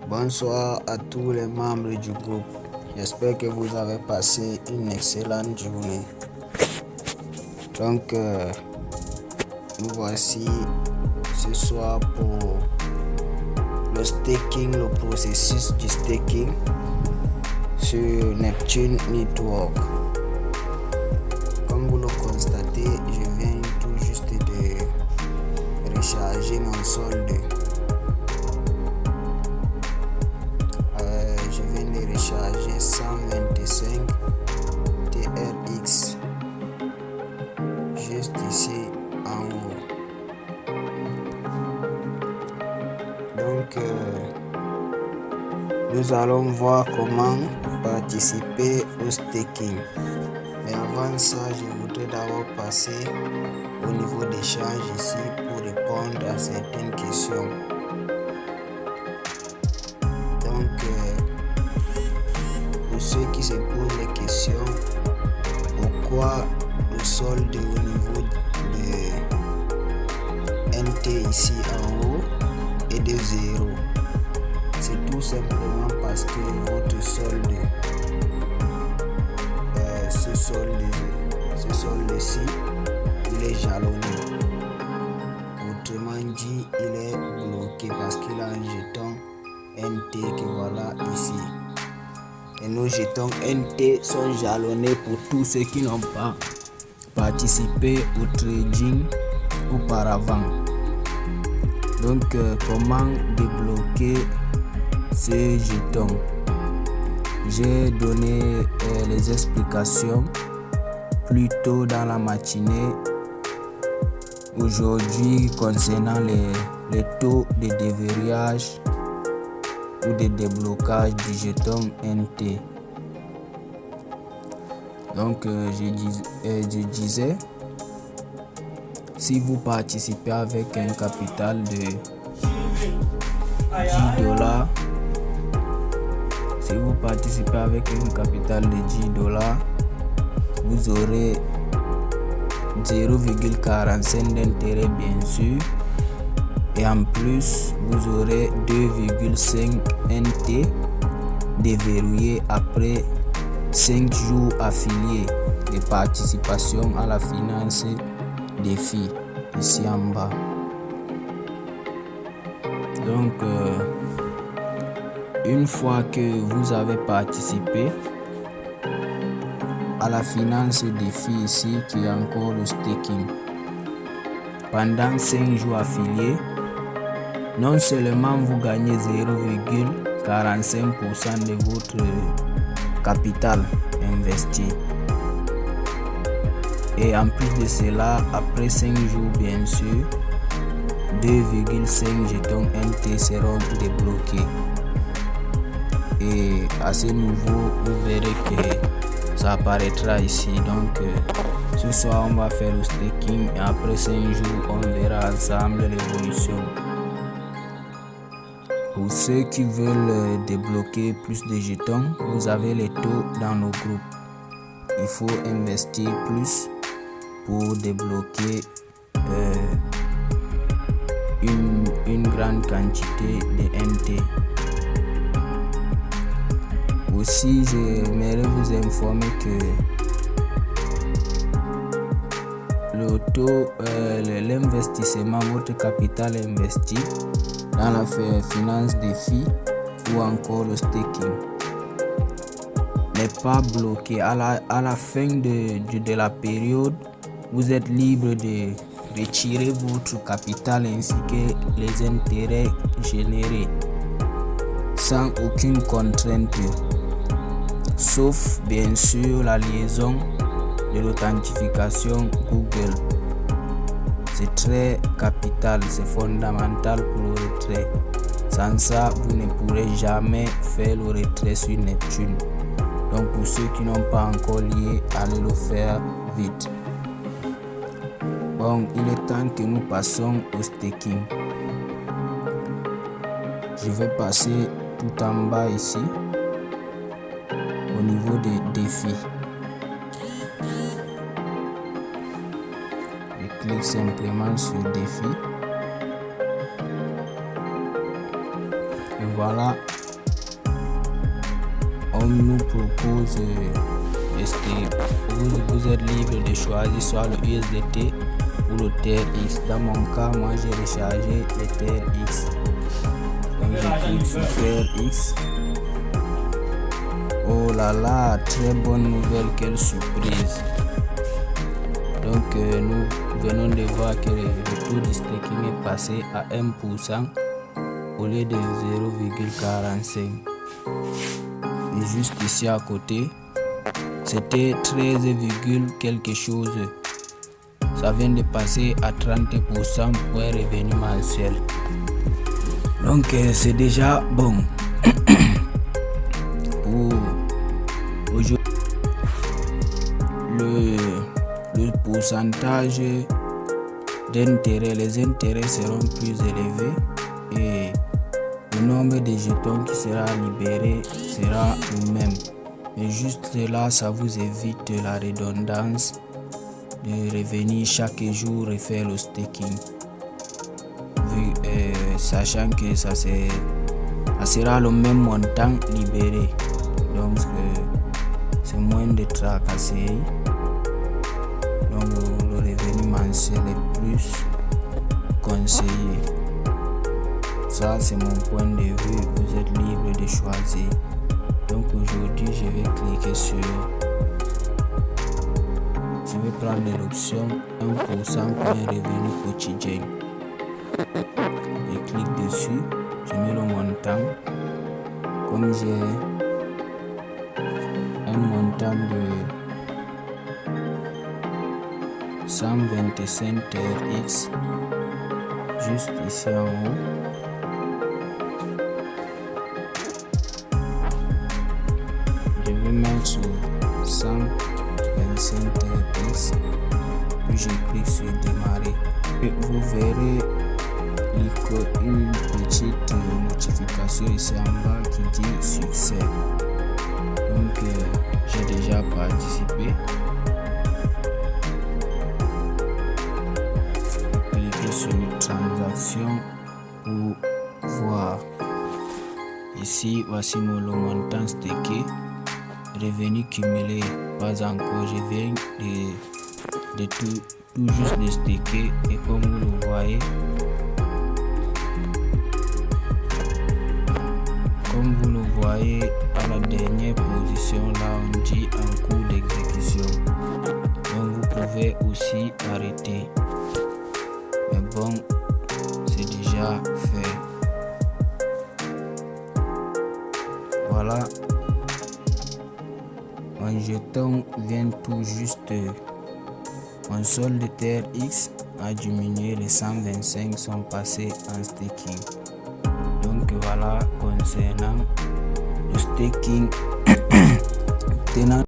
Bonsoir à tous les membres du groupe. J'espère que vous avez passé une excellente journée. Donc, nous voici ce soir pour le staking, le processus du staking sur Neptune Network. Comme vous le constatez, je viens tout juste de recharger mon solde. Je viens de recharger 125 TRX juste ici en haut. Donc nous allons voir comment participer au staking. Mais avant ça, je voudrais d'abord passer au niveau d'échange ici pour répondre à certaines questions. Donc pour ceux qui se posent la question, pourquoi le solde au niveau de NT ici en haut est de 0? C'est tout simplement parce que votre solde, ce solde-ci, il est jalonné. Autrement dit, il est bloqué parce qu'il a un jeton NT que voilà ici. Et nos jetons NT sont jalonnés pour tous ceux qui n'ont pas participé au trading auparavant. Donc comment débloquer ces jetons? J'ai donné les explications plus tôt dans la matinée aujourd'hui concernant les taux de déverrouillage ou de déblocage du jeton NT. Donc je disais, si vous participez avec un capital de 10 $, si vous participez avec un capital de 10 $, vous aurez 0,45 d'intérêt bien sûr, et en plus vous aurez 2,5 NT déverrouillé après 5 jours affiliés de participation à la finance défi ici en bas. Donc une fois que vous avez participé à la finance défi ici, qui est encore le staking, pendant 5 jours affiliés, non seulement vous gagnez 0,45% de votre capital investi, et en plus de cela, après 5 jours bien sûr, 2,5 jetons NT seront débloqués. Et à ce niveau, vous verrez que ça apparaîtra ici. Donc ce soir on va faire le staking et après 5 jours on verra ensemble l'évolution. Pour ceux qui veulent débloquer plus de jetons, vous avez les taux dans nos groupes. Il faut investir plus pour débloquer une grande quantité de NT. Aussi, j'aimerais vous informer que le taux, l'investissement, votre capital investi dans la finance défi ou encore le staking n'est pas bloqué. À la fin de la période, vous êtes libre de retirer votre capital ainsi que les intérêts générés sans aucune contrainte, sauf bien sûr la liaison de l'authentification Google. C'est très capital, c'est fondamental pour le retrait. Sans ça, vous ne pourrez jamais faire le retrait sur Neptune. Donc pour ceux qui n'ont pas encore lié, allez le faire vite. Bon, il est temps que nous passions au staking. Je vais passer tout en bas ici, au niveau des défis. Je clique simplement sur défi. Et voilà, on nous propose vous êtes libre de choisir soit le USDT ou le TRX. Dans mon cas, moi j'ai rechargé le TRX. Donc je clique sur TRX. Oh là là, très bonne nouvelle, quelle surprise. Donc nous venons de voir que le taux de staking est passé à 1% au lieu de 0,45. Et juste ici à côté, c'était 13, quelque chose. Ça vient de passer à 30% pour un revenu mensuel. Donc c'est déjà bon. Pour aujourd'hui, le pourcentage d'intérêt, les intérêts seront plus élevés et le nombre de jetons qui sera libéré sera le même. Mais juste là, ça vous évite la redondance de revenir chaque jour et faire le staking. Sachant que ça sera le même montant libéré. Donc c'est moins de tracasseries. Donc le revenu mensuel est plus conseillé. Ça c'est mon point de vue. Vous êtes libre de choisir. Donc aujourd'hui je vais cliquer sur, je vais prendre l'option 1% pour un revenu quotidien. Je clique dessus, je mets le montant. Comme j'ai un montant de 125 TRX juste ici en haut, je vais mettre 125 TRX, puis je clique sur démarrer et vous verrez une petite notification ici en bas qui dit succès. Donc j'ai déjà participé. Cliquez sur transaction pour voir. Ici voici le montant stacké, revenu cumulé pas encore. Je viens de tout juste de stacker et comme vous le voyez, à la dernière position, là on dit en cours d'exécution. Donc vous pouvez aussi arrêter. Mais bon, c'est déjà fait. Voilà. Mon jeton vient tout juste. Mon solde de TRX a diminué, les 125 sont passés en staking. Donc voilà concernant le staking.